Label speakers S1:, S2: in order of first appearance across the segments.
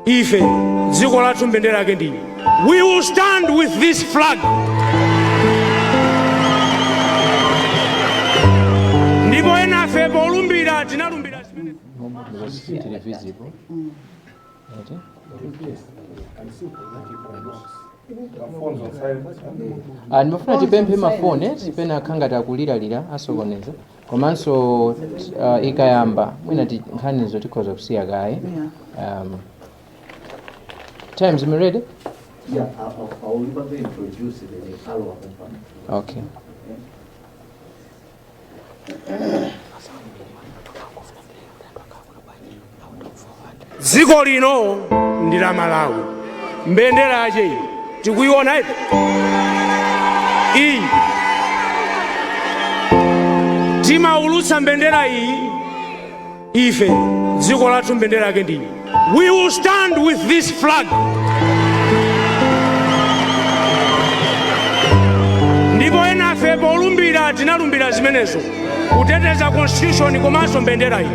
S1: ife dziko lathu mbendera yake ndi we will stand with this flag. Ndipo enafe polumbira tinalumbira
S2: ndimafuna tipemphe mafoni tipena akhangati akuliralira asokoneza komanso ikayamba mwina nkhanizo tikhoza kusiya kaye. Times, am I ready?
S3: Yeah, I'll introduce the Aloha company.
S2: Okay.
S1: dziko lino ndi la Malawi, mbendera yache tikuiona ife iyi, timaulutsa mbendera iyi ife dziko lathu mbendera yake ndi we will stand with this flag. Ndipo enafe polumbira tinalumbira zimenezo kuteteza constitution komanso mbendera iyi.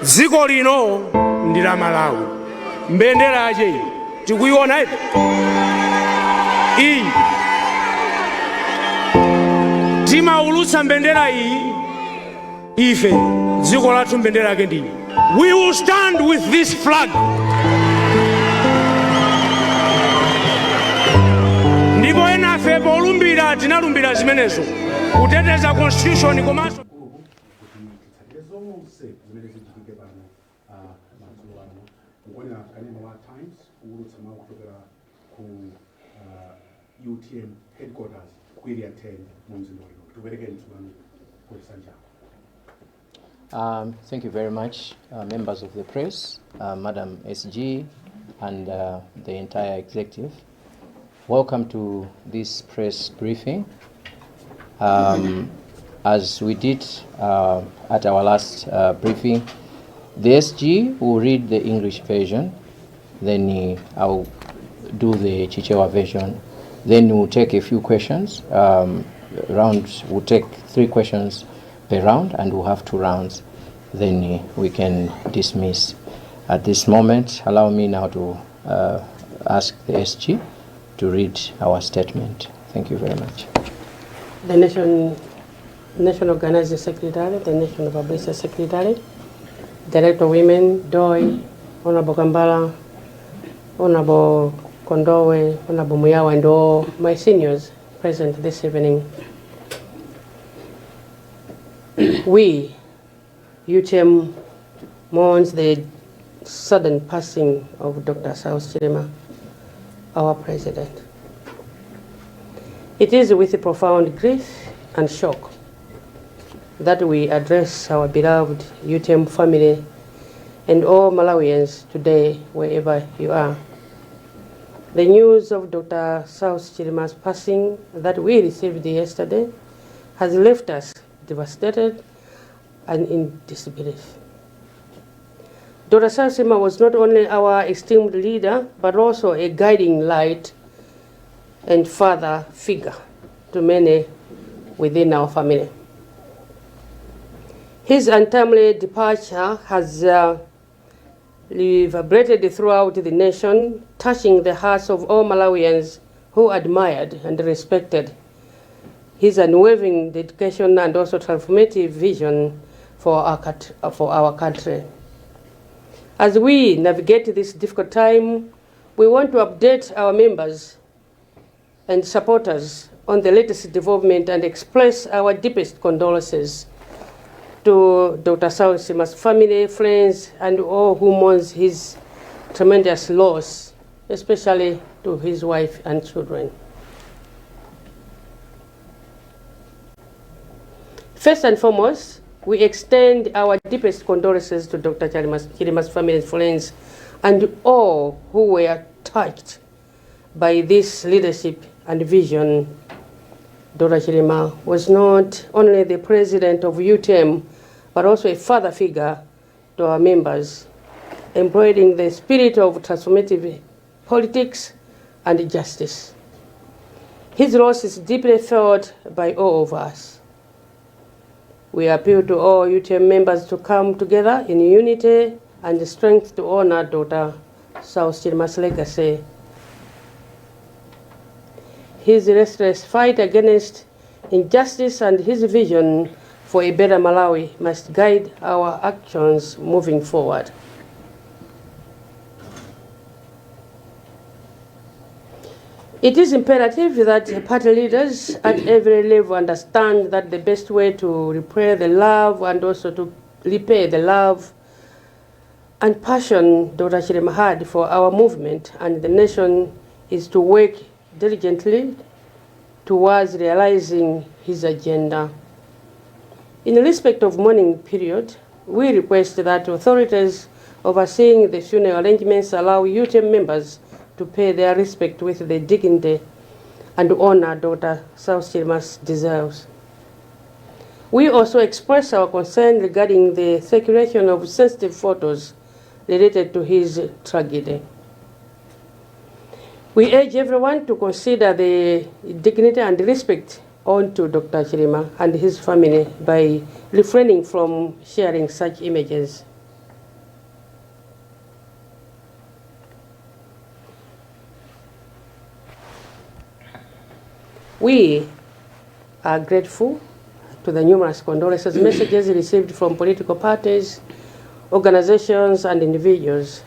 S1: dziko lino ndi la Malawi, mbendera yache tikuiona ife iyi, timaulutsa mbendera iyi ife dziko lathu mbendera yake ndi we will stand with this flag. Ndipo enafe polumbira tinalumbira zimenezo kuteteza constitution komanso
S4: UTM headquarters kweli attend mumzindo tubereke
S2: Thank you very much, members of the press, Madam SG, and the entire executive. Welcome to this press briefing. As we did at our last briefing, the SG will read the English version, then I'll do the Chichewa version. Then we'll take a few questions. We'll take 3 questions per round, and we'll have 2 rounds. Then we can dismiss. At this moment, allow me now to ask the SG to read our statement. Thank you very much.
S5: The National Organizing Secretary, the National Publicity Secretary, Director of Women, Doi, Honorable Kambala, Honorable Kondowe, Honorable Muyawa, and all my seniors present this evening. We, UTM, mourns the sudden passing of Dr. Saulos Chilima, our president. It is with profound grief and shock that we address our beloved UTM family and all Malawians today, wherever you are. The news of Dr. Saulos Chilima's passing that we received yesterday has left us devastated and in disbelief. Dr. Saulos Chilima was not only our esteemed leader, but also a guiding light and father figure to many within our family. His untimely departure has reverberated throughout the nation, touching the hearts of all Malawians who admired and respected his unwavering dedication and also transformative vision for our country. As we navigate this difficult time, we want to update our members and supporters on the latest development and express our deepest condolences to Dr. Saulos Chilima's family, friends, and all who mourn his tremendous loss, especially to his wife and children. First and foremost, we extend our deepest condolences to Dr. Chilima's family and friends, and all who were touched by this leadership and vision. Dr. Chilima was not only the president of UTM, but also a father figure to our members, embodying the spirit of transformative politics and justice. His loss is deeply felt by all of us. We appeal to all UTM members to come together in unity and strength to honor Dr. South Chirima's legacy. His restless fight against injustice and his vision for a better Malawi must guide our actions moving forward. It is imperative that party leaders at every level understand that the best way to repay the love and also to repay the love and passion Dr. Chirima had for our movement and the nation is to work diligently towards realizing his agenda. In respect of mourning period, we request that authorities overseeing the funeral arrangements allow UTM members to pay their respect with the dignity and honor Dr. South Chirima's deserves. We also express our concern regarding the circulation of sensitive photos related to his tragedy. We urge everyone to consider the dignity and respect owed to Dr. Chirima and his family by refraining from sharing such images. We are grateful to the numerous condolences messages received from political parties, organizations, and individuals.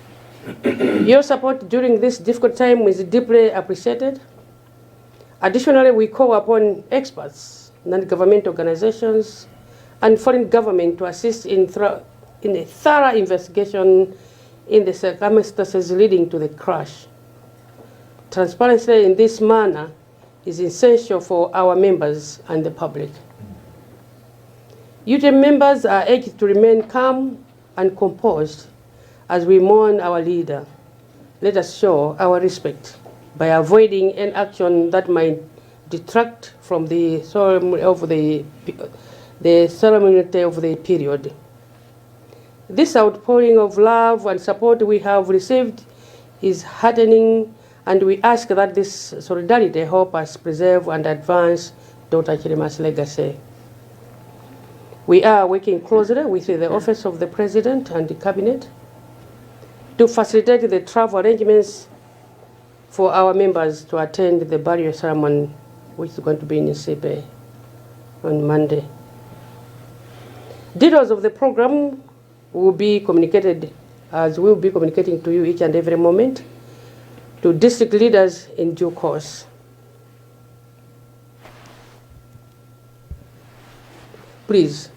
S5: Your support during this difficult time is deeply appreciated. Additionally, we call upon experts, non-government organizations, and foreign government to assist in a thorough investigation in the circumstances leading to the crash. Transparency in this manner is essential for our members and the public. UTM members are urged to remain calm and composed as we mourn our leader. Let us show our respect by avoiding an action that might detract from the solemnity of the period. This outpouring of love and support we have received is heartening, and we ask that this solidarity help us preserve and advance Dr. Chirima's legacy. We are working closely with the Office of the President and the Cabinet to facilitate the travel arrangements for our members to attend the burial ceremony, which is going to be in Nsipe on Monday. Details of the program will be communicated, as we'll be communicating to you each and every moment, to district leaders in due course. Please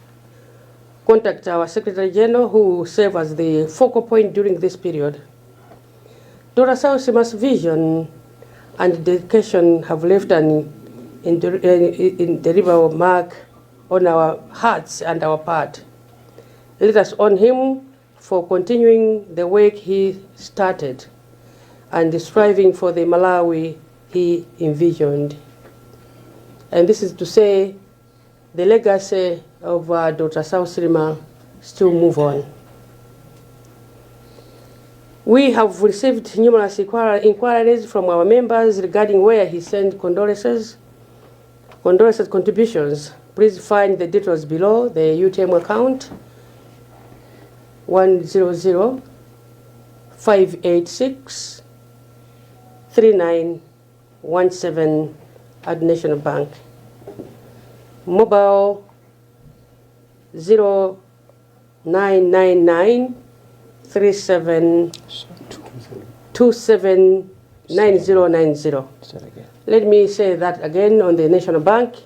S5: contact our Secretary General, who will serve as the focal point during this period. Dr. South Chirima's vision and dedication have left an indelible mark on our hearts and our part. Let us honor him for continuing the work he started and striving for the Malawi he envisioned. And this is to say, the legacy of Dr. South Chirima still move on. We have received numerous inquiries from our members regarding where he sent condolences contributions. Please find the details below. The UTM account 100-586-3917 at National Bank. Mobile 0999-3727-9090. Let me say that again on the National Bank.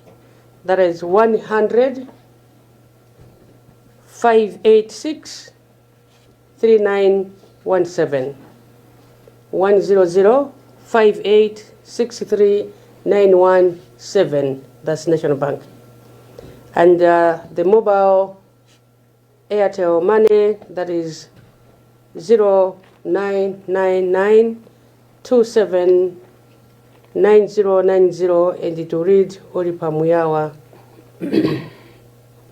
S5: That is 100-586-3917. 100-586-3917. That's National Bank. And the mobile Airtel money, that is 0999-279090, and to read Oripa Muyawa.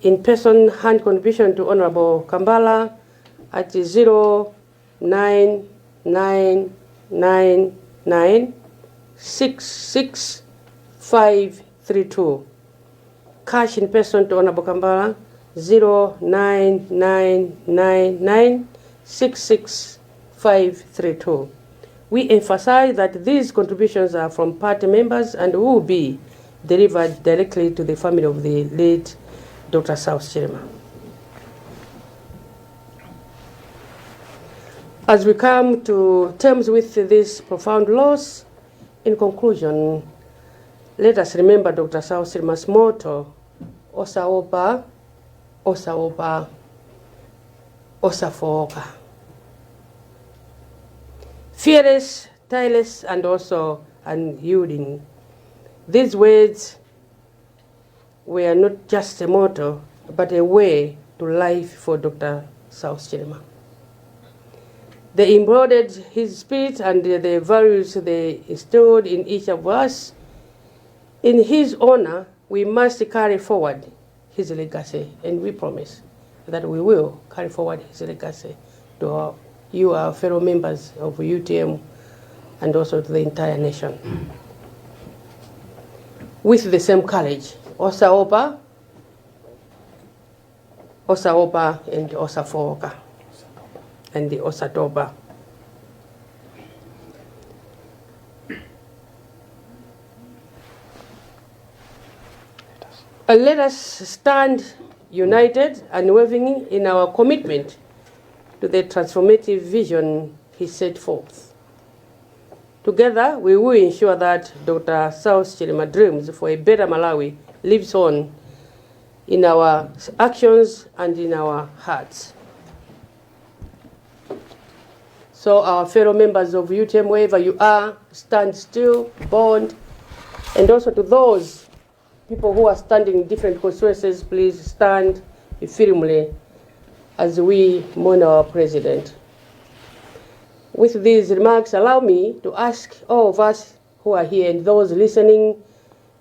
S5: In-person hand contribution to Honorable Kambala at 0999 66532. Cash in person to Honorable Kambala 09999665532. We emphasize that these contributions are from party members and will be delivered directly to the family of the late Dr. South Chirima. As we come to terms with this profound loss, in conclusion, let us remember Dr. South Chirima's motto, Osa Opa, Osa Opa, Osa Fooka. Fearless, tireless, and also unyielding. These words were not just a motto, but a way to life for Dr. South Chirima. They embodied his spirit and the values they instilled in each of us. In his honor, we must carry forward his legacy, and we promise that we will carry forward his legacy to our fellow members of UTM and also to the entire nation. With the same courage, Osa Opa, and Osa Fooka, and the Osa Toba. Let us stand united and unwavering in our commitment to the transformative vision he set forth. Together, we will ensure that Dr. South Chirima dreams for a better Malawi lives on in our actions and in our hearts. So our fellow members of UTM, wherever you are, stand still, bond, and also to those people who are standing in different constituencies, please stand firmly as we mourn our president. With these remarks, allow me to ask all of us who are here and those listening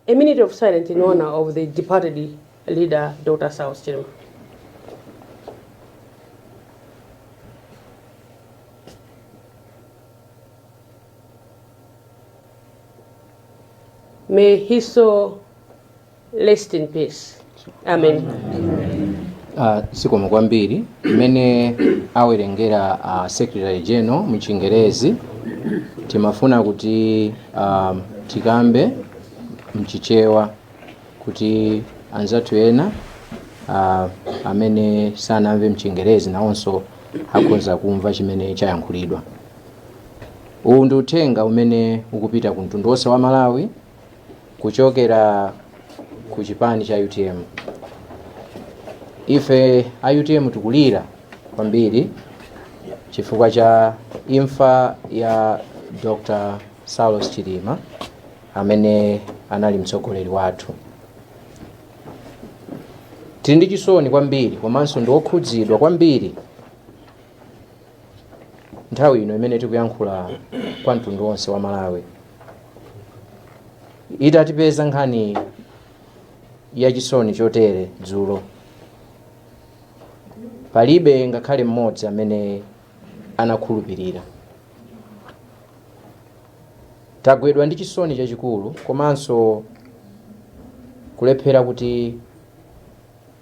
S5: a minute of silence in honor of the departed leader, Dr. South Chirima. May his soul rest in peace. Amen.
S2: Sikomo kwambiri imene awerengera Secretary General mu Chingerezi timafuna kuti tikambe mchichewa kuti anzathu ena amene sanamve mchingerezi nawonso akhoza kumva chimene chayankhulidwa. Uwu ndi uthenga umene ukupita ku mtundu wonse wa Malawi kuchokera ku chipani cha UTM. Ife a UTM tikulira kwambiri chifukwa cha imfa ya Dr. South Chirima amene anali mtsogoleri wathu. Tili ndi chisoni kwambiri komanso ndi okhudzidwa kwambiri nthawi ino imene tikuyankhula kwa mtundu wonse wa Malawi. Itatipeza nkhani ya chisoni chotere dzulo, palibe ngakhale mmodzi amene anakhulupirira. Tagwedwa ndi chisoni chachikulu komanso kulephera kuti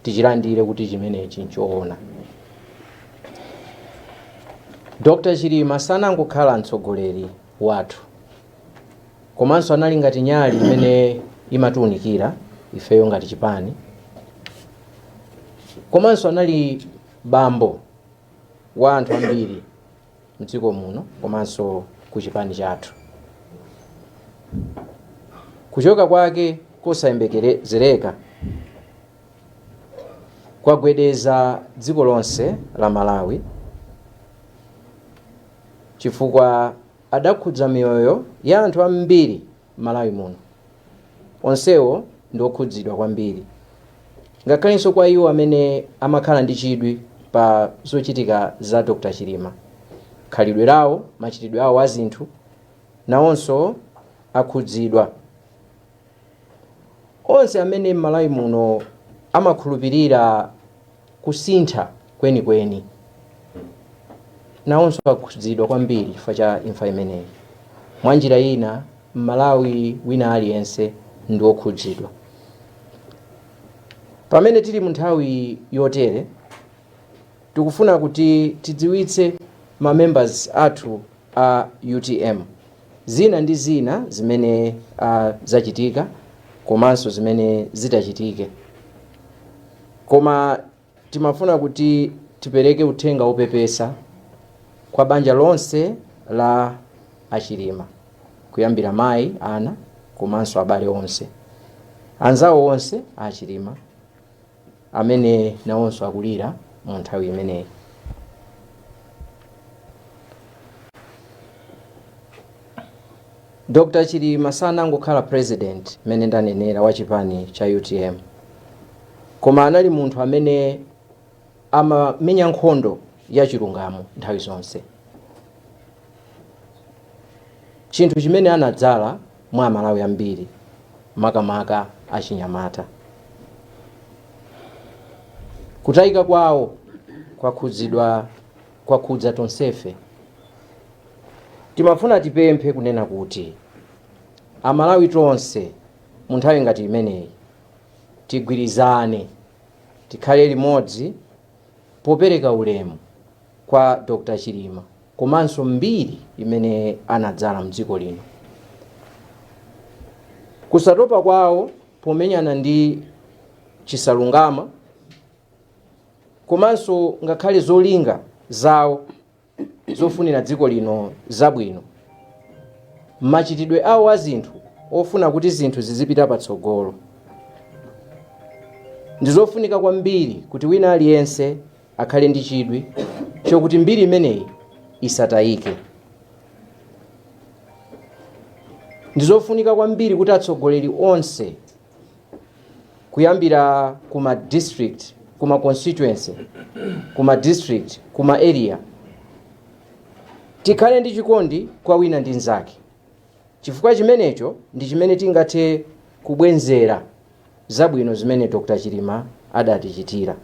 S2: tichilandire kuti chimenechi nchoona. Dr. Chirima sanangokhala mtsogoleri wathu, komanso anali ngati nyali imene imatiunikira ifeyo ngati chipani, komanso anali bambo wa anthu ambiri mdziko muno komanso ku chipani chathu. Kuchoka kwake kosayembekezereka kwagwedeza dziko lonse la Malawi chifukwa adakhudza miyoyo ya anthu ambiri Malawi muno. Onsewo ndi okhudzidwa kwambiri, ngakhalenso kwa iwo amene amakhala ndi chidwi pa zochitika za Dr. Chirima. Khalidwe lawo, machitidwe awo a zinthu nawonso akhudzidwa. Onse amene Malawi muno amakhulupirira kusintha kwenikweni nawonso akhudzidwa kwambiri chifukwa cha imfa imeneyi. Mwanjira ina Malawi wina aliyense ndi okhudzidwa. Pamene tili mu nthawi yotere, tikufuna kuti tidziwitse ma members athu a UTM zina ndi zina zimene zachitika komanso zimene zitachitike. Koma timafuna kuti tipereke uthenga opepesa kwa banja lonse la Achilima, kuyambira mayi, ana komanso abale onse, anzawo onse a Achilima amene nawonso akulira mu nthawi imeneyi. Dr. Chilima sanangokhala president mene ndanenera wa chipani cha UTM, koma anali munthu amene amamenya nkhondo ya chilungamo nthawi zonse, chinthu chimene anadzala mwa Amalawi ambiri, makamaka achinyamata. Kutayika kwawo kwakhudza tonsefe. Timafuna tipemphe kunena kuti Amalawi tonse mu nthawi ngati imeneyi tigwirizane, tikhale limodzi popereka ulemu kwa Dr. Chilima komanso mbiri imene anadzala mdziko lino. Kusatopa kwawo pomenyana ndi chisalungama komanso ngakhale zolinga zawo zofunira dziko lino zabwino, machitidwe awo a zinthu ofuna kuti zinthu zizipita patsogolo, ndizofunika kwambiri kuti wina aliyense akhale ndi chidwi chokuti mbiri imeneyi isatayike. Ndizofunika kwambiri kuti atsogoleri onse kuyambira kuma district, kuma constituency, kuma district, kuma area, tikhale ndi chikondi kwa wina ndi nzake. Chifukwa chimenecho ndi chimene tingathe kubwenzera zabwino zimene Dr. Chilima adatichitira.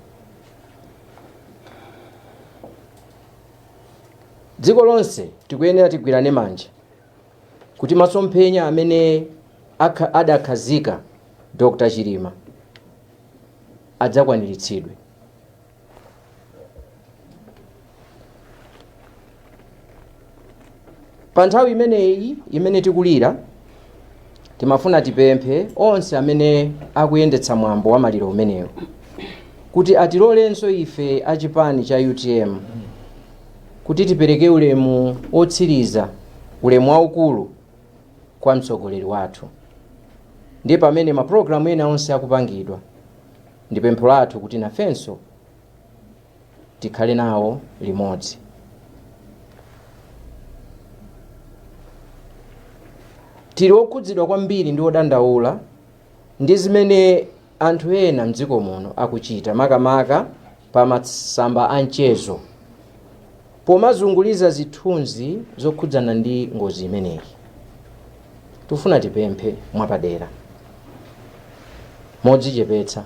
S2: Dziko lonse tikuyenera tigwirane manja kuti masomphenya amene adakhazika Dr. Chilima adzakwaniritsidwe. Pa nthawi imeneyi imene tikulira, timafuna tipemphe onse amene akuyendetsa mwambo wa maliro umenewo kuti atilolenso ife a chipani cha UTM kuti tipereke ulemu otsiriza, ulemu waukulu kwa mtsogoleri wathu. Ndiye pamene mapulogalamu ena onse akupangidwa, ndi pempho lathu kuti nafenso tikhale nawo limodzi. Tili okhudzidwa kwambiri ndi odandaula ndi zimene anthu ena mdziko muno akuchita, makamaka pa masamba a mchezo, pomazunguliza zithunzi zokhudzana ndi ngozi imeneyi. Tufuna tipemphe mwapadera modzichepetsa,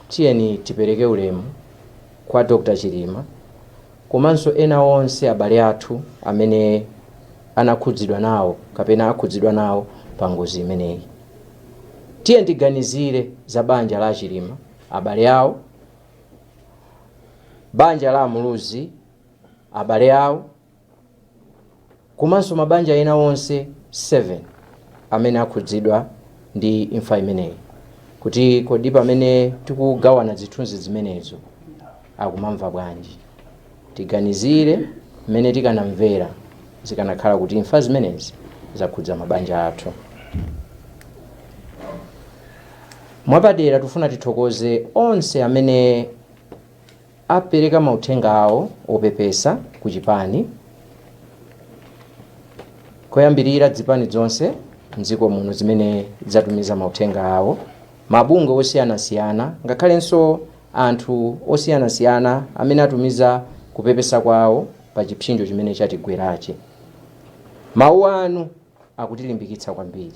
S2: tiyeni tipereke ulemu kwa Dr. Chilima komanso ena onse abale athu amene anakhudzidwa nawo kapena akhudzidwa nawo pa ngozi imeneyi. Tiyeni tiganizire za banja la Chilima, abale awo, banja la Muluzi, abale awo, komanso mabanja ena onse 7 amene akhudzidwa ndi imfa imeneyi, kuti kodi pamene tikugawana zithunzi zimenezo akumamva bwanji. Tiganizire mmene tikanamvera zikanakhala kuti imfa zimenezi zakhudza mabanja athu. Mwapadera tufuna tithokoze onse amene apereka mauthenga awo opepesa ku chipani, koyambirira dzipani zonse mdziko muno zimene zatumiza mauthenga awo, mabungwe osiyanasiyana, ngakhalenso anthu osiyanasiyana amene atumiza kupepesa kwawo pa chipsinjo chimene chatigwerachi. Mawu anu akutilimbikitsa kwambiri,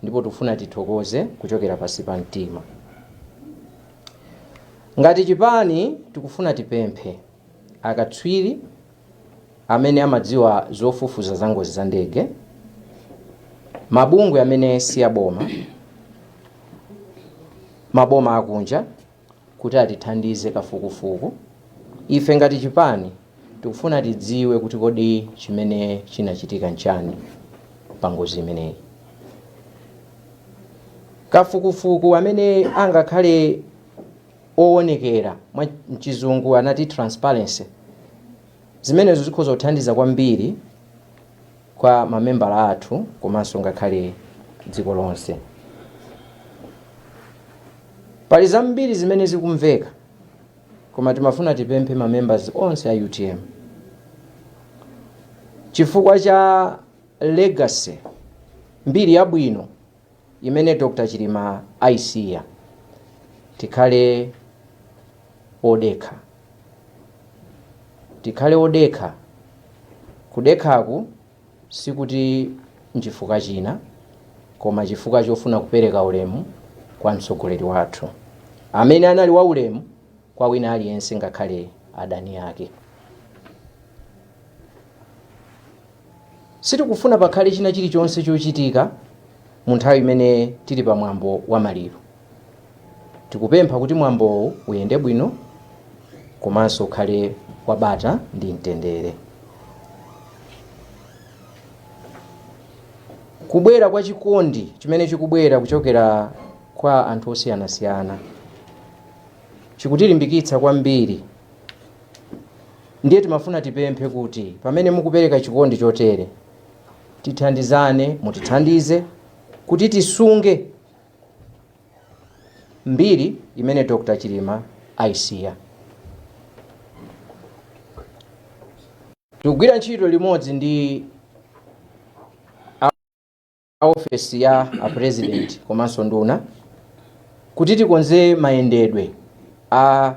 S2: ndipo tufuna tithokoze kuchokera pansi pa mtima. Ngati chipani tikufuna tipemphe akatswiri amene amadziwa zofufuza za ngozi za ndege mabungwe amene si aboma, maboma akunja kuti atithandize kafukufuku. Ife ngati chipani tikufuna tidziwe kuti kodi chimene chinachitika nchani pa ngozi imeneyi. Kafukufuku amene angakhale oonekera mwa mchizungu anati transparency, zimenezo zikhoza kuthandiza kwambiri kwa mamembala athu komanso ngakhale dziko lonse. Pali zambiri zimene zikumveka koma timafuna tipemphe mamembers onse a UTM chifukwa cha legacy mbiri yabwino imene Dr. Chilima aisiya, tikhale odekha. Tikhale odekha. Kudekhaku sikuti nchifukwa china koma chifukwa chofuna kupereka ulemu kwa mtsogoleri wathu amene anali wa ulemu kwa wina aliyense ngakhale adani ake. Sitikufuna pakhale china chilichonse chochitika mu nthawi imene tili pa mwambo wa maliro. Tikupempha kuti mwambowu uyende bwino komanso ukhale wabata ndi mtendere. Kubwera kwa chikondi chimene chikubwera kuchokera kwa anthu osiyanasiyana chikutilimbikitsa kwambiri. Ndiye timafuna tipemphe kuti pamene mukupereka chikondi chotere tithandizane, mutithandize kuti tisunge mbiri imene Dr. Chilima aisiya. Tikugwira ntchito limodzi ndi ofesi ya president komanso nduna kuti tikonze mayendedwe a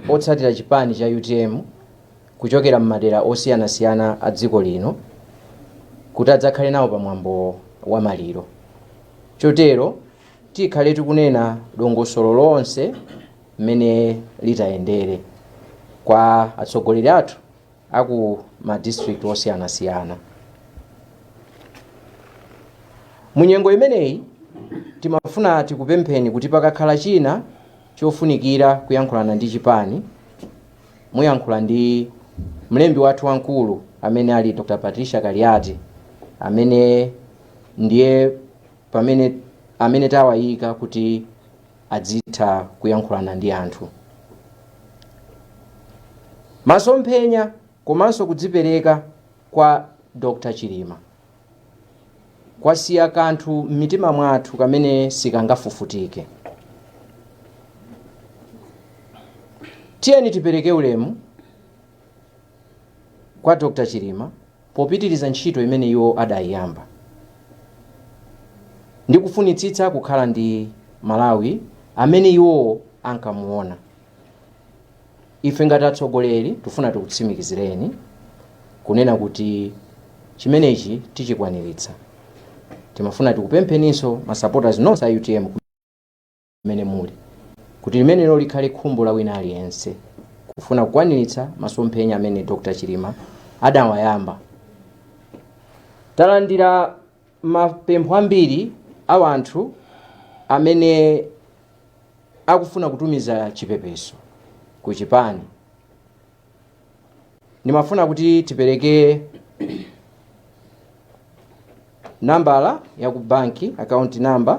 S2: otsatira chipani cha UTM kuchokera m'madera osiyanasiyana a dziko lino kuti adzakhale nawo pa mwambo wa maliro. Chotero tikhale tikunena dongosolo lonse mmene litayendere kwa atsogoleri athu aku ma district osiyanasiyana. Munyengo imeneyi timafuna tikupempheni kuti pakakhala china chofunikira kuyankhulana ndi chipani, muyankhula ndi mlembi wathu wankulu amene ali Dr. Patricia Kaliati amene ndiye amene tawayika kuti adzitha kuyankhulana ndi anthu. Masomphenya komanso kudzipereka kwa Dr. Chilima kwasiya kanthu m'mitima mwathu kamene sikangafufutike. Tiyeni tipereke ulemu kwa Dr. Chilima popitiriza ntchito imene iwo adayiyamba ndi kufunitsitsa kukhala ndi Malawi amene iwo ankamuona. Ife ngati atsogoleri tifuna tikutsimikizireni kunena kuti chimenechi tichikwaniritsa. Timafuna tikupempheninso ma supporters nonse a UTM kumene muli kuti limenelo likhale khumbo la wina aliyense kufuna kukwaniritsa masomphenya amene Dr. Chilima adawayamba. Talandira mapempho ambiri a anthu amene akufuna kutumiza chipepeso ku chipani. Nimafuna kuti tipereke nambala ya ku banki, account number,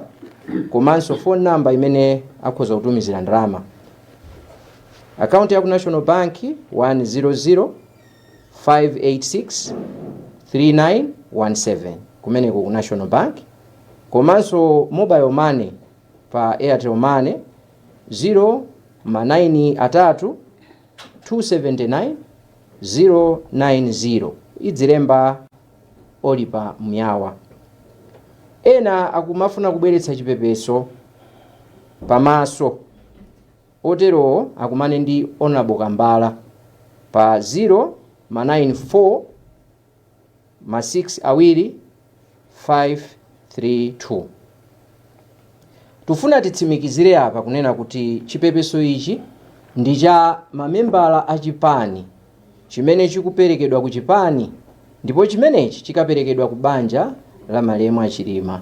S2: komanso phone number imene akhoza kutumizira ndalama. Account ya ku National Bank 100 586 3917 kumene ku National Bank. Komanso mobile money pa Airtel Money 093 279 090 idzilemba Olipa Myawa. Ena akumafuna kubweretsa chipepeso pamaso otero akumane ndi Honorable Kambala pa 094 6 awiri 532. Tufuna titsimikizire apa kunena kuti chipepeso ichi ndi cha mamembala a chipani chimene chikuperekedwa ku chipani ndipo chimenechi chikaperekedwa ku banja la malemu achilima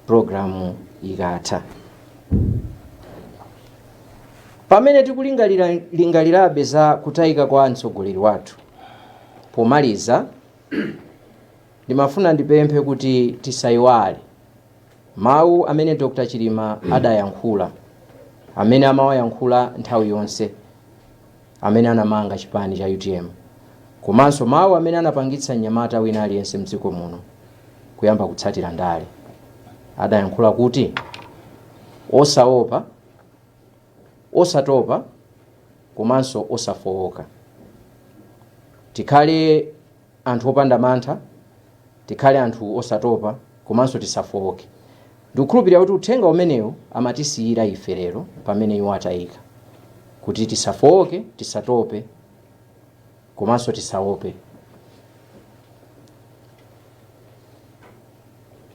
S2: programu ikatha. Pamene tikulingalirabe za kutayika kwa mtsogoleri wathu, pomaliza ndimafuna ndipemphe kuti tisayiwale mawu amene Dr. Chilima adayankhula, amene amawayankhula nthawi yonse, amene anamanga chipani cha UTM, komanso mawu amene anapangitsa mnyamata wina aliyense mdziko muno kuyamba kutsatira ndale. Adayankhula kuti osaopa, osatopa, komanso osafowoka. Tikhale anthu opanda mantha, tikhale anthu osatopa, komanso tisafowoke. Ndikukhulupirira kuti uthenga umenewu amatisiyira ife lero pamene iwo atayika, kuti tisafowoke, tisatope, komanso tisaope.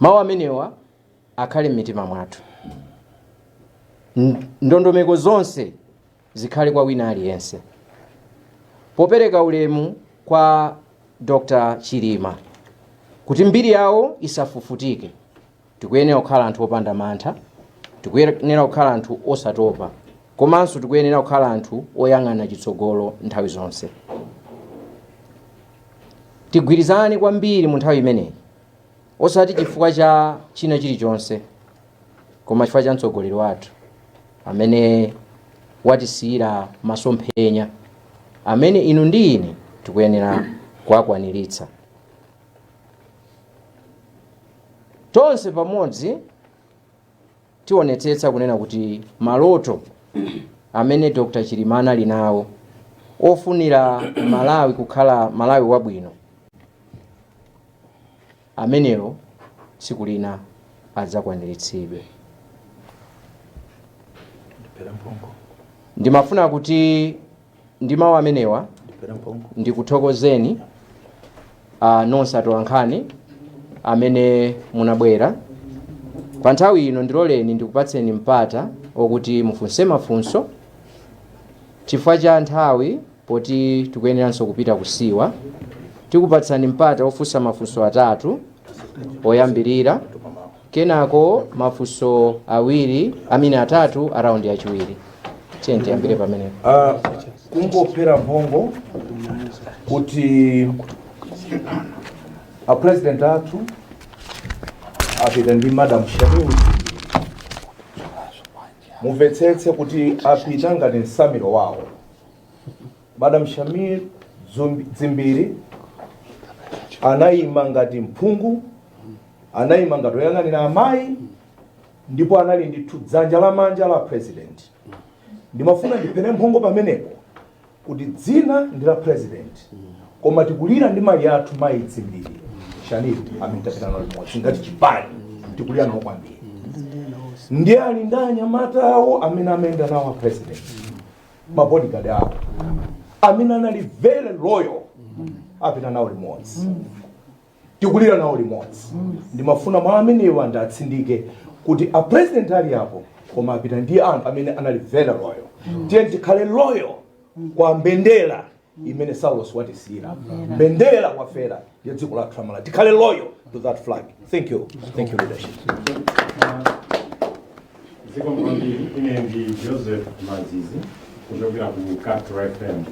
S2: Mawu amenewa akhale m'mitima mwathu. Ndondomeko zonse zikhale kwa wina aliyense. Popereka ulemu kwa Dr. Chilima kuti mbiri yawo isafufutike, tikuyenera kukhala anthu opanda mantha, tikuyenera kukhala anthu osatopa, komanso tikuyenera kukhala anthu oyang'ana chitsogolo nthawi zonse. Tigwirizane kwambiri mu nthawi imeneyi, osati chifukwa cha china chilichonse, koma chifukwa cha mtsogoleri wathu amene watisiyira masomphenya amene inu ndi ine tikuyenera kuwakwaniritsa. Tonse pamodzi tionetsetsa kunena kuti maloto amene Dr. Chilima anali nawo ofunira Malawi kukhala Malawi wabwino, amenewo tsiku lina adzakwaniritsidwe. Ndimafuna kuti ndi mawu amenewa ndikuthokozeni nonse atolankhani amene munabwera. Pa nthawi ino ndiloleni ndikupatseni mpata okuti mufunse mafunso chifukwa cha nthawi, poti tikuyeneranso kupita kusiwa. Tikupatsani mpata ofunsa mafunso atatu oyambirira, kenako mafunso atatu araundi yachiwiri. Tiyeni yambire pamene.
S6: Kungophera mphongo kuti a president athu apita ndi Madam Shamir, mumvetsetse kuti apita ngati nsamiro wawo. Madam Shamir Dzimbiri anayima ngati mphungu, anayima ngati oyang'anira amayi, ndipo anali ndithu dzanja lamanja la president. Ndimafuna ndiphere mphongo pamenepo kuti dzina ndi la president, koma tikulira ndi mayi athu mayi Dzimbiri Shamir amene tapita nawo limodzi ngati chipani, tikulira nawo kwambiri. Ndiye ali ndi anyamata awo amene amenda nawo president, mabodyguard awo amene anali very loyal, apita nawo limodzi, tikulira nawo limodzi. Ndimafuna mawu amenewa ndatsindike kuti a president ali apo, koma apita ndi anthu amene anali very loyal. Tiyeni tikhale loyal kwa mbendera imene Saulos watisiyira, mbendera wafera ya dziko la Malawi. Tikhale loyal to that flag. Thank you. Thank you, leadership.
S7: Ziko mwambiri, ine ndi Joseph Mazizi, kuchokera ku Capital FM.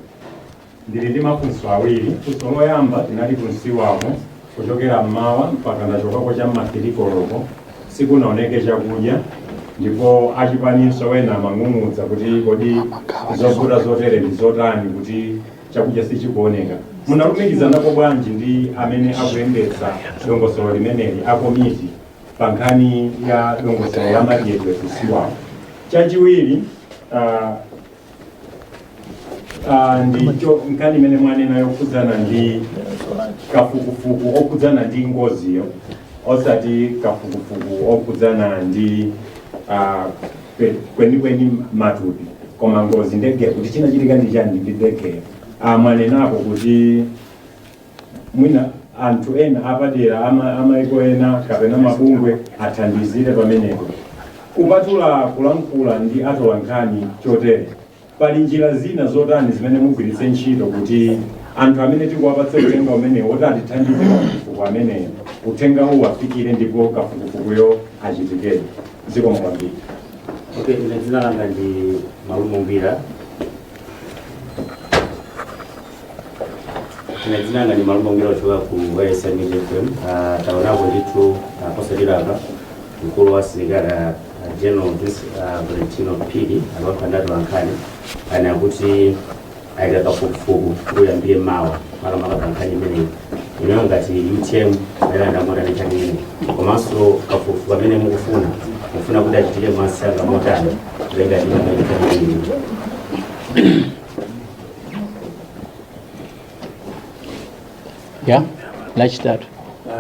S7: Ndili ndi mafunso awiri. Funso loyamba tinali kunsiwako kuchokera mmawa mpaka ndachoka cha mathirikoloko, sikunaoneke chakudya, ndipo achipaniso wena mang'ung'udza kuti kodi zovuta zotere ndi zotani kuti chakudya sichikuoneka. Munalumikizanapo bwanji ndi amene akuyendetsa dongosolo limeneli a komiti pa nkhani ya dongosolo la madyedwe kusiwako? Chachiwiri, ndicho nkhani imene mwanena yokhudzana ndi kafukufuku okhudzana ndi ngoziyo, osati kafukufuku okhudzana ndi kwenikweni matupi, koma ngozi ndege kuti china chilika ndi chani ndi ndege. Mwanenapo kuti mwina anthu ena apadera amaiko ena kapena mabungwe athandizire pamenepo. Kupatula kulankhula ndi atolankhani chotere, pali njira zina zotani zimene mugwiritse ntchito kuti anthu amene tikuwapatsa uthenga umenewo oti atithandize pafukufuku ameneyo uthenga huu wafikire ndipo kafukufukuyo achitikire. Zikomo kwambiri.
S8: Okay, dzina langa ndi Malumo Mbira. Dzina langa ndi Malumo Mbira kutoka ku YSN FM. Taonako ndithu posalirapa mkulu wa asilikali General Valentino Pili alipandatu wankhani ana kuti aika kafukufuku kuyambire mawa mara makapankhani imeneyi ino ngati UTM ayilanda motani chanine komanso kafukufuku amene mufuna kuti achitike masanga motani kulenga ndimamaikanini.
S2: Yeah, let's start.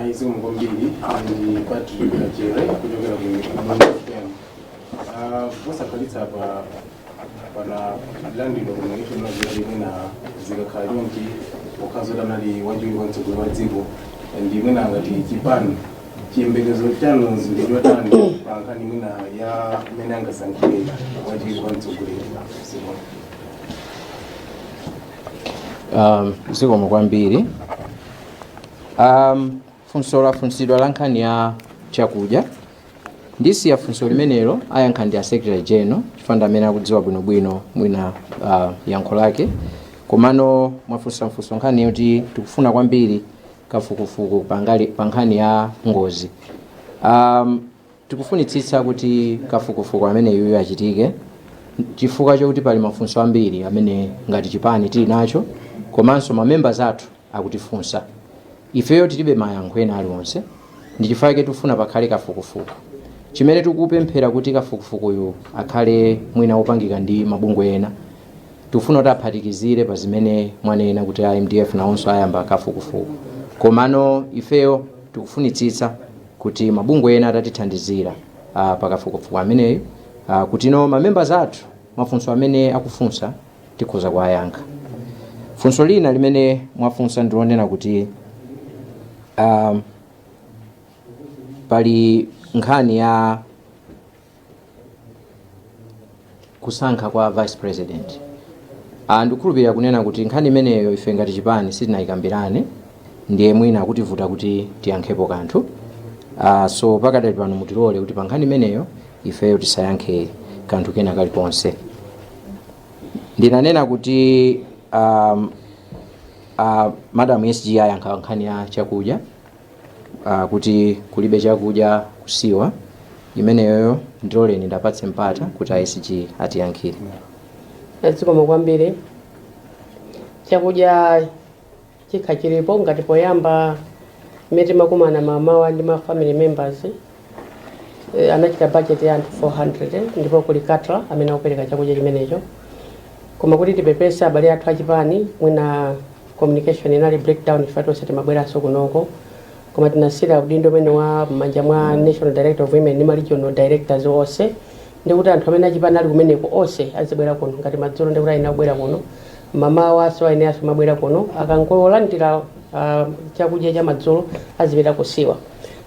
S9: Hizi mgombili ni Patrick Kajere kutoka kwa FM. Wasa kalita hapa pana land organization na zile na zikakaliomki wakazo damali wajui wantu kwa wajibu ndi mwana ngati kipani kiembegezo tano zindijwa tano pankani mwana ya menanga sankile wajui wantu kule.
S2: Zikomo kwambiri. Funso lafunsidwa la nkhani ya chakudya ndisi ya funso limenelo ayankha ndi a Secretary General chifukwa amene akudziwa bwinobwino mwina yankho lake komano mwafunsa nkhani yoti tikufuna kwambiri kafukufuku pa nkhani ya ngozi. Tikufunitsitsa kuti kafukufuku amene yuyo achitike chifukwa chokuti pali mafunso ambiri amene ngati chipani tili nacho komanso mamembers athu akutifunsa. Ifeyo tilibe mayankho ena aliwonse ndi chifukwa tufuna pakhale kafukufuku. Chimene tikupemphera kuti kafukufukuyu akhale mwina opangika ndi mabungwe ena. Tufuna kuti aphatikizire pa zimene mwanena kuti MDF nawonso ayamba kafukufuku. Komano ifeyo tikufunitsitsa kuti mabungwe ena atatithandizira pa kafukufuku ameneyo kuti no mamembers athu mafunso amene akufunsa tikhoza kuyankha. Funso lina limene mwafunsa ndilonena kuti pali nkhani ya kusankha kwa Vice President. Ndikukhulupirira kunena kuti nkhani imeneyo ife ngati chipani sitinayikambirane ndiye mwina akutivuta kuti tiyankhepo kanthu. So pakadali pano mutilole kuti pa nkhani imeneyo ifeyo tisayankhe kanthu kena kaliponse. Ndinanena kuti Madam SG ayankha nkhani ya chakudya kuti kulibe chakudya kusiwa imeneyo ndiloleni ndapatse mpata kuti SG atiyankhire.
S5: Zikomo kwambiri. Chakudya chikha chilipo ngati poyamba imene makumana mamawa ndi ma family members anachita budget ya 400 ndipo kuli katra amene akupereka chakudya chimenecho. Koma kuti tipepesa abale athu achipani mwina communication inali breakdown chifukwa seti mabweranso kunoko. Koma tinasira udindo umene wa manja mwa National Director of Women ndi Regional Directors onse ndikuti anthu amene achipani ali kumeneko onse azibwera kuno ngati madzulo ndikuti ayina kubwera kuno mamawa so ayina aso mabwera kuno akangolandira chakudya cha madzulo azipita kusiwa.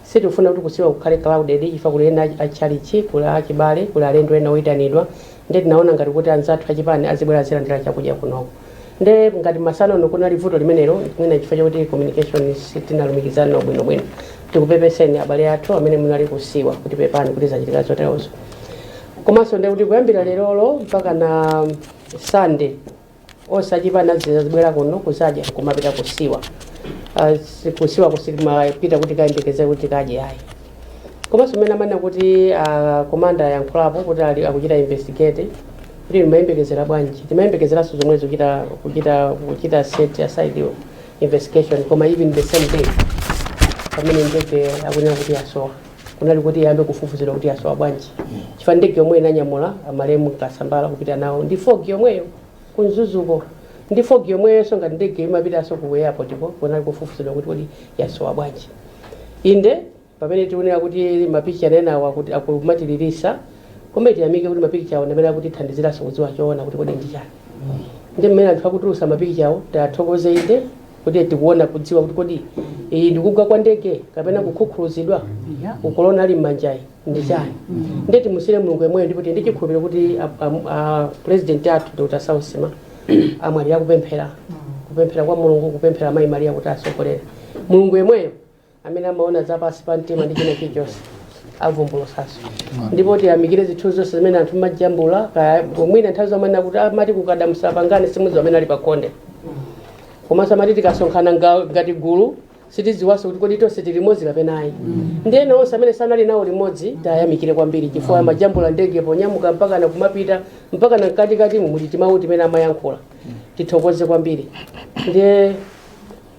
S5: Sitifuna kuti kusiwa kukhale crowded chifukwa kuli ena achalichi kula achibale kula alendo ena oyitanidwa ndi tinaona ngati kuti anzathu achipani azibwera azilandira chakudya kunoko. Nde ngati masana kunali vuto limenelo mwina chifukwa chokuti communication sitinalumikizana bwinobwino. Tikupepeseni abale athu amene munali kusiwa kuti pepani kuti zachitika zoterozo. Komanso ndi kuti kuyambira lerolo mpaka na Sunday osachipani azibwera kuno kuzadya kumapita kusiwa. Kusiwa kusimapita kuti kayembekeze kuti kadye ayi. Komanso mmene amana kuti komanda yankhulapo kuti ali akuchita investigate kuti mayembekezera bwanji timayembekezeraso zomwe kuchita set aside investigation koma even the same day pamene ndege akunena kuti yasowa kunali kuti yambe kufufuzira kuti yasowa bwanji chifukwa ndege yomwe inanyamula amalemu kasambala kupita nawo ndi fog yomweyo kunzuzuko ndi fog yomweyo so ngati ndege imapitaso ku airport ko kunali kufufuzira kuti yasowa bwanji. Inde pamene tikunena kuti mapicha ena kuti akumatilirisa kometi yamike kuti mapicha awo ndamene kuti thandizira sokudziwa choona kuti kodi ndi chani. Ndi mmene anthu akutulusa mapicha awo tathokoze inde kuti tikuona kudziwa kuti kodi ndikugwa kwa ndege kapena kukhukhuluzidwa ukolona ali mmanjayi ndi chani. Ndeti musire mulungu yemweyo ndipo ndichikhulupirira kuti president athu Dr. Sausima amwalira kupemphera kwa mulungu kupemphera mayi Maria kuti asokolere mulungu yemweyo amene amaona zapasi pa mtima ndi china chilichonse avumbulusaso ndipo tiyamikire zithu zonse zimene anthu majambula mwina nthawi zomwe kuti amati kukada musapangane simuzi amene ali pakhonde komanso amati tikasonkhana ngati gulu sitiziwaso kuti kodi tonse tili limodzi kapena ayi ndiyena onse amene sanali nawo limodzi tayamikire kwambiri chifukwa majambula ndege ponyamuka mpaka na kumapita mpaka na mkatikati muli timauti imene amayankhula tithokoze kwambiri ndiye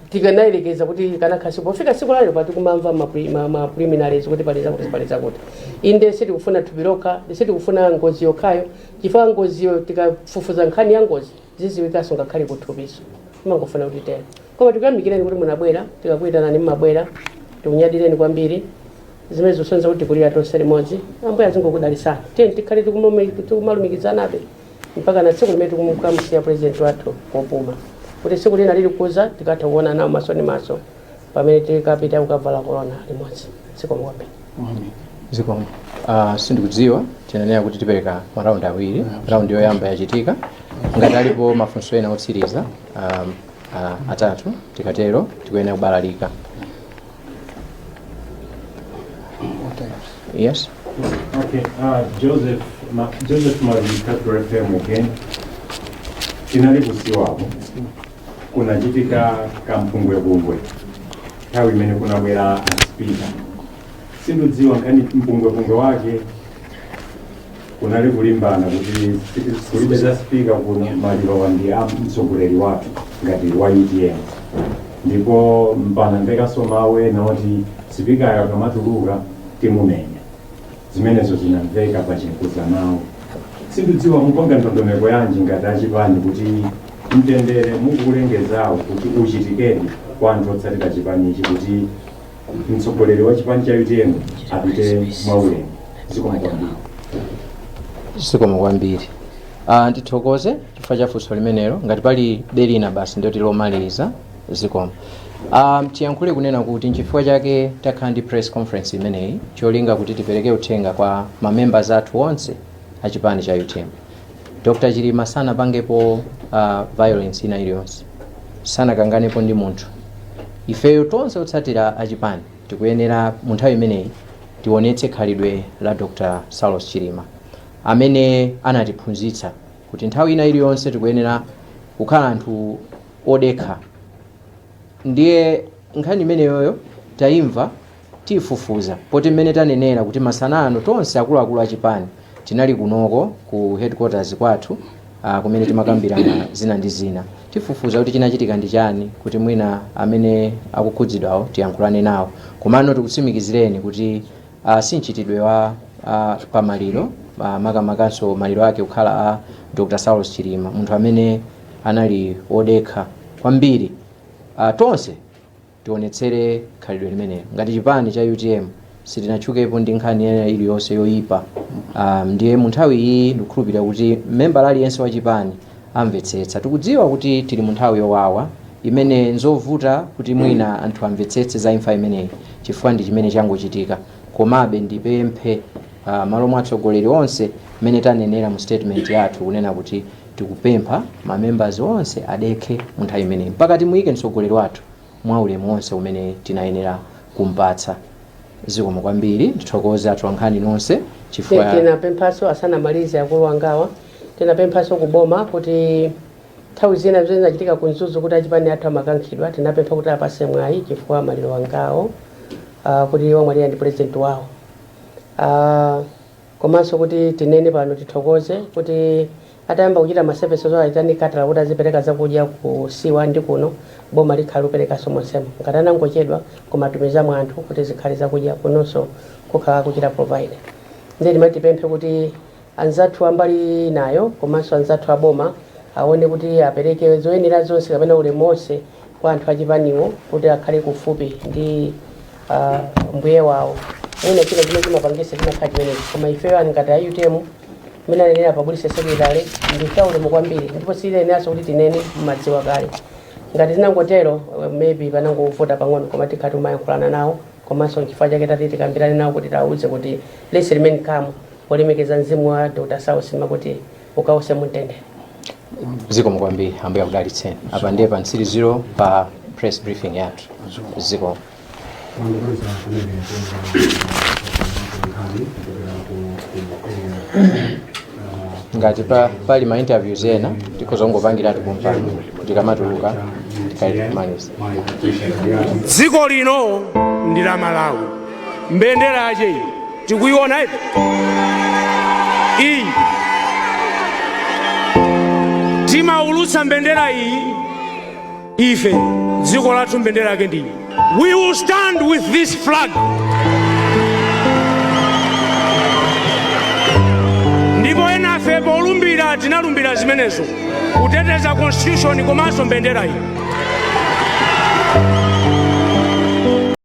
S5: tikanayelekeza kuti kanakhasi pofika siku lalo pati kumamva ma preliminaries kuti paliza kuti inde sitikufuna thupi lokha sitikufuna ngozi yokhayo chifukwa ngoziyo tikafufuza nkhani ya ngozi ziziwikanso ngakhale kuthupiso timangofuna kuti tena koma tikuyamikireni kuti munabwera tikakuyitanani mmabwera tikunyadireni kwambiri zimene zosonza kuti tikulira tonse limodzi ambuye azingokudalisani tiyeni tikhale tikumalumikizanabe mpaka na tsiku limene tikumukamusiya president wathu kopuma kuti tsiku lina lilikuza tikatha kuona nawo maso ndi maso pamene tikapita kukavala korona limodzi zikomo kwambiri.
S2: Zikomo. Sindikudziwa tinanena kuti tipereka maraundi awiri raundi yoyamba yachitika ngati alipo mafunso ena otsiriza atatu tikatero tikuyenera kubalalika. Yes.
S7: Okay, Joseph Mazi Capital FM again. Tinali kusiwapo kunachitika kampungwepungwe nthawi imene kunabwera spika sindidziwa nkhani mpungwepungwe wake kunali kulimbana kuti kulibe za spika kuno maliro ndi mtsogoleri wathu ngati wa UTM ndipo mpana mbekaso mawe noti spikayo akamatuluka timumenya zimenezo zinamveka pachinkuza nawo sindidziwa mupanga ndondomeko yanji ngati achipani kuti mtendere mukulengezawo kuti uchitikedi kwa anthu otsatira chipanichi kuti mtsogoleri wa chipani cha UTM apite mwaulemu. Zikomo kwambiri.
S2: Zikomo kwambiri. Ndithokoze chifukwa cha funso limenelo ngati pali delina basi ndoti lomaliza zikomo. Tiyankhule kunena kuti nchifukwa chake takhala ndi press conference imeneyi cholinga kuti tipereke uthenga kwa mamembers athu onse achipani cha UTM. Dr. Chilima sanapangepo violence ina iliyonse sanakanganepo ndi munthu. Ifeyo tonse otsatira achipani tikuyenera mu nthawi imeneyi tionetse khalidwe la Dr. Saulos Chilima amene anatiphunzitsa kuti nthawi ina iliyonse tikuyenera kukhala anthu odekha. Ndiye nkhani imeneyoyo taimva tifufuza poti mmene tanenera kuti masanano tonse akuluakulu achipani tinali kunoko ku headquarters kwathu kumene timakambirana zina ndi zina tifufuza kuti chinachitika ndi chani kuti mwina amene akukhudzidwawo tiyankhulane nawo komano tikutsimikizireni kuti sinchitidwe wa pamaliro makamakanso maliro ake kukhala a Dr. Saulos Chilima munthu amene anali odekha kwambiri. Tonse tionetsere khalidwe limenelo ngati chipani cha UTM sitinatchukepo ndi nkhani ena iliyonse yoyipa. Ndiye mu nthawi iyi ndikukhulupirira kuti member aliyense wa chipani amvetsetsa. Tikudziwa kuti tili mu nthawi yowawa imene nzovuta kuti mwina anthu amvetsetse za imfa imeneyi chifukwa ndi chimene changochitika komabe ndipemphe malo mwa atsogoleri onse mmene tanenera mu statement yathu kunena kuti tikupempha mamembers onse adekhe mu nthawi imeneyi mpaka timuyike mtsogoleri wathu mwa ulemu onse umene tinayenera kumpatsa. Zikomo kwambiri ndithokoza atolankhani nonse chifukwa
S5: tinapemphaso asanamalize akulu angawa tinapemphaso kuboma kuti nthawi zina zimene zinachitika kunzuzu kuti achipani athu amakankhidwa tinapempha kuti apase mwayi chifukwa maliro angawo kuti wamwalira ndi president wawo. Komanso kuti tinene pano tithokoze kuti atayamba kuchita maservices aitani katala kuti azipereka zakudya kusiwa ndi kuno boma likhala kuperekaso monsemo ngati anangochedwa koma tumizamo anthu kuti zikhale zakudya kunonso kukhala kuchita provide. Ndiye timatipemphe kuti anzathu ambali nayo komanso anzathu aboma aone kuti apereke zoyenera zonse kapena ulemu wonse kwa anthu achipaniwo kuti akhale kufupi ndi mbuye wawo. Mwina china chimene chimapangisa chimakhala chimenechi koma ifeyo ngati a UTM mina nenera pabulisa secretary ndika ulemu kwambiri ndipo silenaso kuti tinene madziwa kale ngati tinangotero maybe panangovota pang'ono koma tikhati umayankhulana nawo komanso chifukwa chake tati tikambirane nawo kuti tawuze kuti let's remain calm polemekeza mzimu wa Dr. Saulos kuti ukause mumtendere.
S2: Zikomo kwambiri ambuye akudalitseni apa ndiye pa nsiri 0 pa press briefing yathu. Zikomo. ngati pali ma interviews ena tikozongopangira tikumpanga tikamatuluka tikaimanisa.
S1: dziko lino ndi la Malawi, mbendera yace tikuiona ipi iyi, timaulutsa mbendera iyi ife dziko lathu mbendera yake ndi we will stand with this flag. Ndipo enafe polumbira tinalumbira zimenezo kuteteza constitution komanso mbendera iyi.